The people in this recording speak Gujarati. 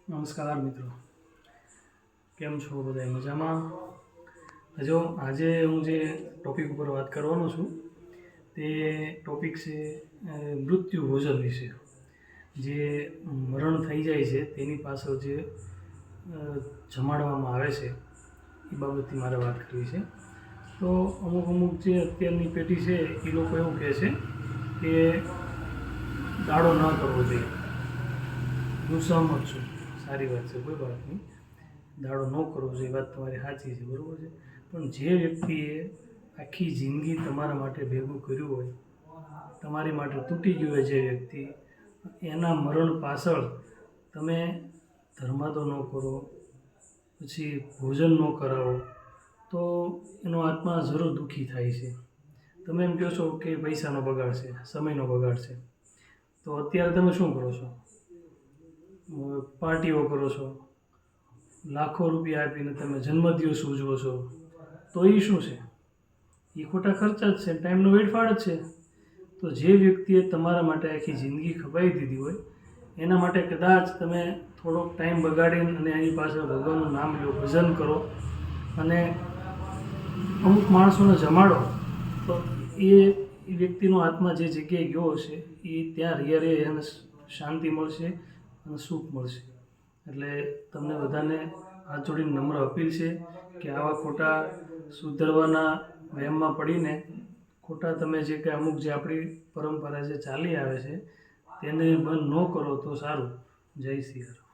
નમસ્કાર મિત્રો, કેમ છો બધા? મજામાં? જો આજે હું જે ટૉપિક ઉપર વાત કરવાનો છું તે ટૉપિક છે મૃત્યુ ભોજન વિશે. જે મરણ થઈ જાય છે તેની પાછળ જે જમાડવામાં આવે છે એ બાબતથી મારે વાત કરવી છે. તો અમુક જે અત્યારની પેઢી છે એ લોકો એવું કહે છે કે દાડો ન કરવો જોઈએ. હું સહમત છું, સારી વાત છે, કોઈ વાત નહીં. દાડો ન કરવો જોઈએ, વાત તમારી સાચી છે, બરાબર છે. પણ જે વ્યક્તિએ આખી જિંદગી તમારા માટે ભેગું કર્યું હોય, તમારી માટે તૂટી ગયું હોય જે વ્યક્તિ, એના મરણ પાછળ તમે ધર્માદો ન કરો, પછી ભોજન ન કરાવો, તો એનો આત્મા જરૂર દુઃખી થાય છે. તમે એમ કહો છો કે પૈસાનો બગાડ છે, સમયનો બગાડ છે, તો અત્યારે તમે શું કરો છો? પાર્ટીઓ કરો છો, લાખો રૂપિયા આપીને તમે જન્મદિવસ ઉજવો છો, તો એ શું છે? એ ખોટા ખર્ચા જ છે, ટાઈમનો વેડફાળ જ છે. તો જે વ્યક્તિએ તમારા માટે આખી જિંદગી ખપાવી દીધી હોય એના માટે કદાચ તમે થોડોક ટાઈમ બગાડીને અને એની પાછળ ભગવાનનું નામ લો, ભજન કરો અને અમુક માણસોને જમાડો, તો એ વ્યક્તિનો આત્મા જે જગ્યાએ ગયો હશે એ ત્યાં રે એને શાંતિ મળશે અને સુખ મળશે. એટલે તમને બધાને હાથ જોડીને નમ્ર અપીલ છે કે આવા ખોટા સુધરવાના વહેમમાં પડીને ખોટા તમે જે કે અમુક જે આપણી પરંપરા જે ચાલી આવે છે તેને બંધ ન કરો તો સારું. જય શ્રી રામ.